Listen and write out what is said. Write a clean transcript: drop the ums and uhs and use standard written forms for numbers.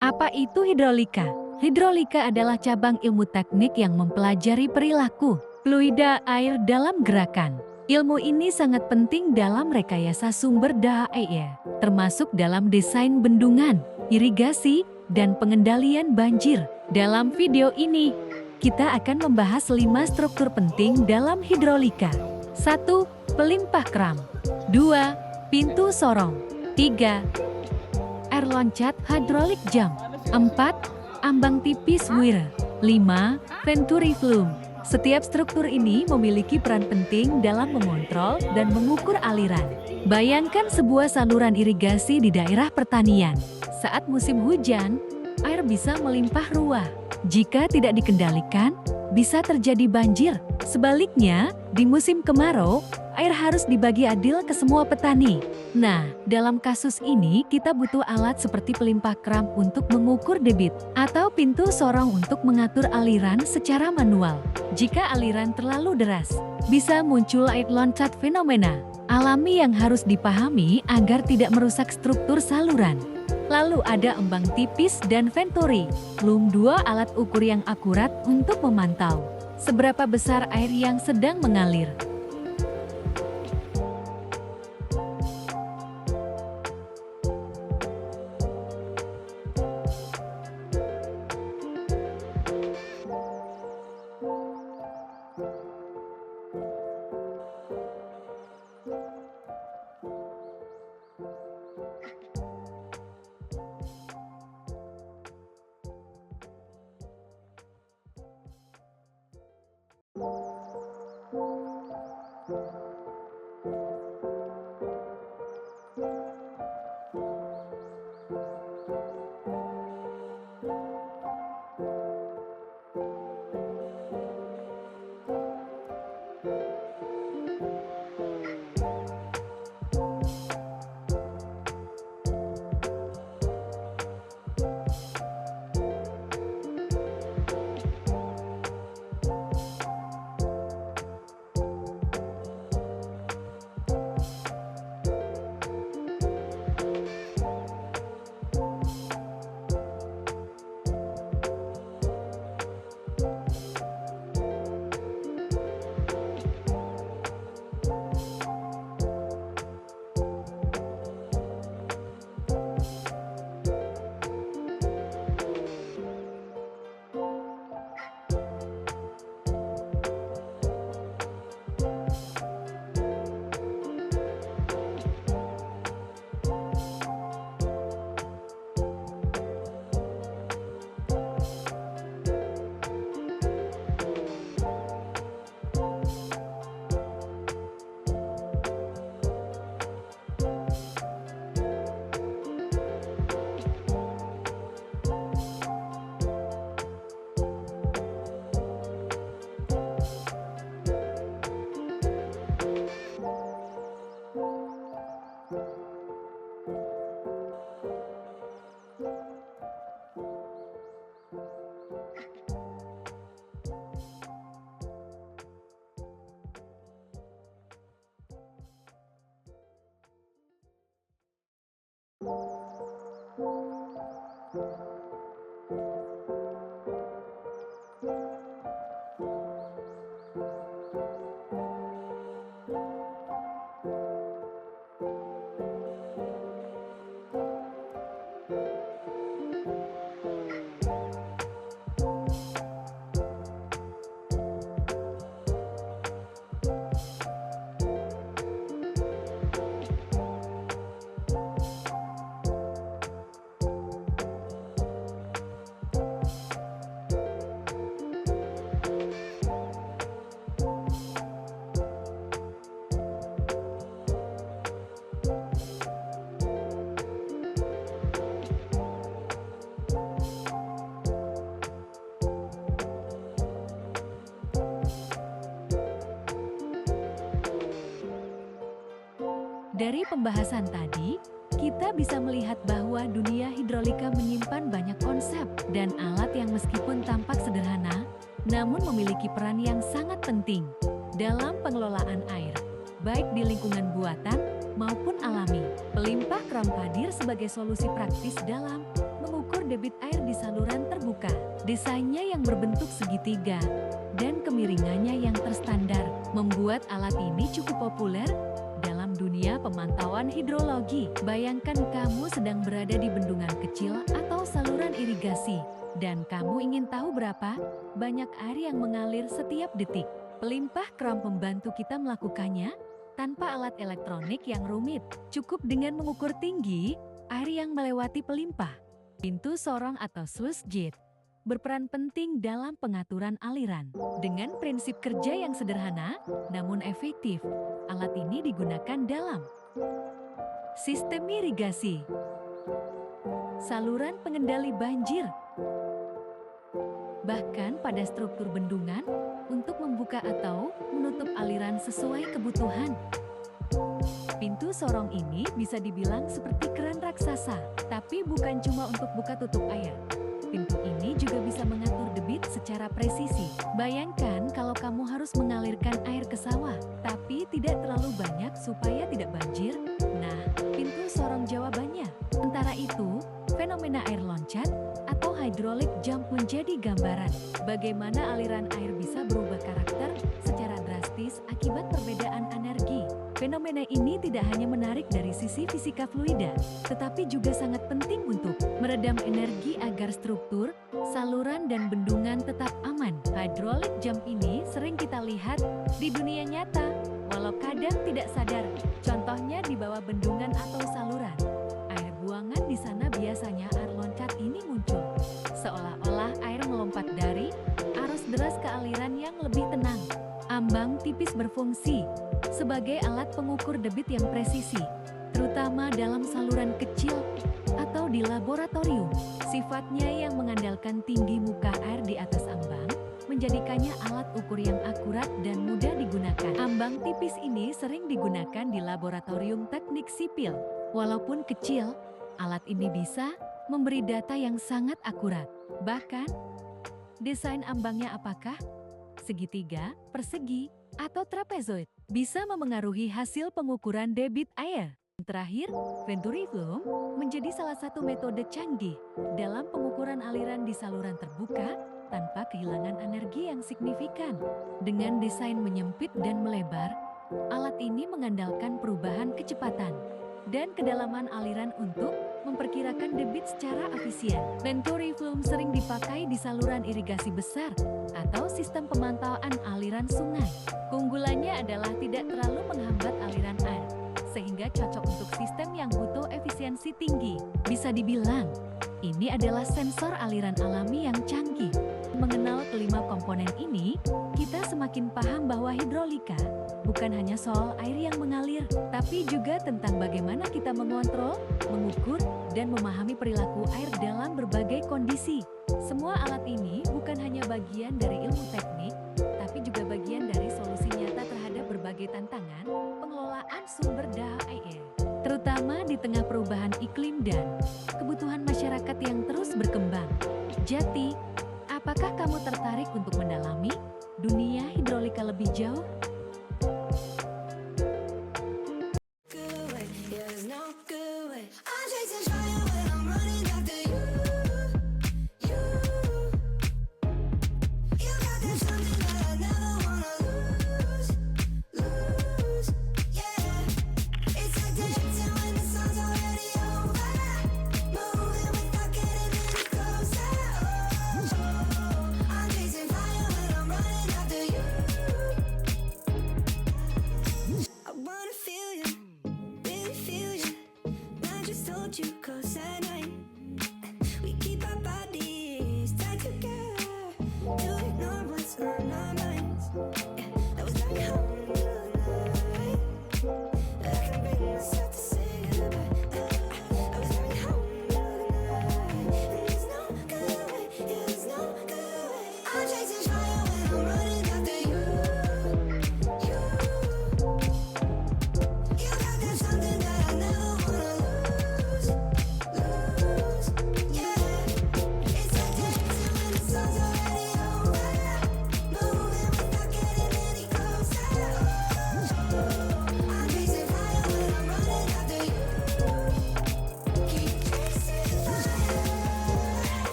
Apa itu hidrolika? Hidrolika adalah cabang ilmu teknik yang mempelajari perilaku fluida air dalam gerakan. Ilmu ini sangat penting dalam rekayasa sumber daya air, termasuk dalam desain bendungan, irigasi, dan pengendalian banjir. Dalam video ini, kita akan membahas 5 struktur penting dalam hidrolika. 1. Pelimpah kram. 2. Pintu sorong. 3. Air loncat hidrolik jam. 4. Ambang tipis weir. 5. Venturi flume. Setiap struktur ini memiliki peran penting dalam mengontrol dan mengukur aliran. Bayangkan sebuah saluran irigasi di daerah pertanian. Saat musim hujan, air bisa melimpah ruah. Jika tidak dikendalikan, bisa terjadi banjir. Sebaliknya, di musim kemarau, air harus dibagi adil ke semua petani. Nah, dalam kasus ini kita butuh alat seperti pelimpah kram untuk mengukur debit atau pintu sorong untuk mengatur aliran secara manual. Jika aliran terlalu deras, bisa muncul air loncat fenomena alami yang harus dipahami agar tidak merusak struktur saluran. Lalu ada ambang tipis dan venturi, belum 2 alat ukur yang akurat untuk memantau seberapa besar air yang sedang mengalir. Dari pembahasan tadi, kita bisa melihat bahwa dunia hidrolika menyimpan banyak konsep dan alat yang meskipun tampak sederhana, namun memiliki peran yang sangat penting dalam pengelolaan air, baik di lingkungan buatan maupun alami. Pelimpah kram hadir sebagai solusi praktis dalam mengukur debit air di saluran terbuka. Desainnya yang berbentuk segitiga dan kemiringannya yang terstandar membuat alat ini cukup populer dalam dunia pemantauan hidrologi. Bayangkan kamu sedang berada di bendungan kecil atau saluran irigasi, dan kamu ingin tahu berapa banyak air yang mengalir setiap detik. Pelimpah krom membantu kita melakukannya tanpa alat elektronik yang rumit. Cukup dengan mengukur tinggi air yang melewati pelimpah. Pintu sorong atau sluice gate berperan penting dalam pengaturan aliran. Dengan prinsip kerja yang sederhana namun efektif, alat ini digunakan dalam sistem irigasi, saluran pengendali banjir, bahkan pada struktur bendungan untuk membuka atau menutup aliran sesuai kebutuhan. Pintu sorong ini bisa dibilang seperti keran raksasa, tapi bukan cuma untuk buka tutup air. Pintu ini juga bisa mengatur debit secara presisi. Bayangkan kalau kamu harus mengalirkan air ke sawah, tapi tidak terlalu banyak supaya tidak banjir. Nah, pintu sorong jawabannya. Sementara itu, fenomena air loncat atau hydraulic jump menjadi gambaran bagaimana aliran air bisa berubah karakter secara drastis akibat perbedaan energi. Fenomena ini tidak hanya menarik dari sisi fisika fluida, tetapi juga sangat penting untuk meredam energi agar struktur, saluran, dan bendungan tetap aman. Hydraulic jump ini sering kita lihat di dunia nyata, walau kadang tidak sadar. Contohnya di bawah bendungan atau saluran. Air buangan di sana biasanya air loncat ini muncul, seolah-olah air melompat dari arus deras ke aliran yang lebih tenang. Ambang tipis berfungsi sebagai alat pengukur debit yang presisi, terutama dalam saluran kecil atau di laboratorium. Sifatnya yang mengandalkan tinggi muka air di atas ambang, menjadikannya alat ukur yang akurat dan mudah digunakan. Ambang tipis ini sering digunakan di laboratorium teknik sipil. Walaupun kecil, alat ini bisa memberi data yang sangat akurat. Bahkan, desain ambangnya apakah segitiga, persegi, atau trapezoid bisa memengaruhi hasil pengukuran debit air. Terakhir, Venturi Flume menjadi salah satu metode canggih dalam pengukuran aliran di saluran terbuka tanpa kehilangan energi yang signifikan. Dengan desain menyempit dan melebar, alat ini mengandalkan perubahan kecepatan dan kedalaman aliran untuk memperkirakan debit secara efisien. Venturi Flume sering dipakai di saluran irigasi besar atau sistem pemantauan aliran sungai. Keunggulannya adalah tidak terlalu menghambat aliran air, sehingga cocok untuk sistem yang butuh efisiensi tinggi. Bisa dibilang, ini adalah sensor aliran alami yang canggih. Mengenal kelima komponen ini, kita semakin paham bahwa hidrolika bukan hanya soal air yang mengalir, tapi juga tentang bagaimana kita mengontrol, mengukur, dan memahami perilaku air dalam berbagai kondisi. Semua alat ini bukan hanya bagian dari ilmu teknik, tapi juga bagian dari solusi nyata terhadap berbagai tantangan pengelolaan sumber daya air, terutama di tengah perubahan iklim dan kebutuhan masyarakat yang terus berkembang. Jadi, apakah kamu tertarik untuk mendalami dunia hidrolika lebih jauh?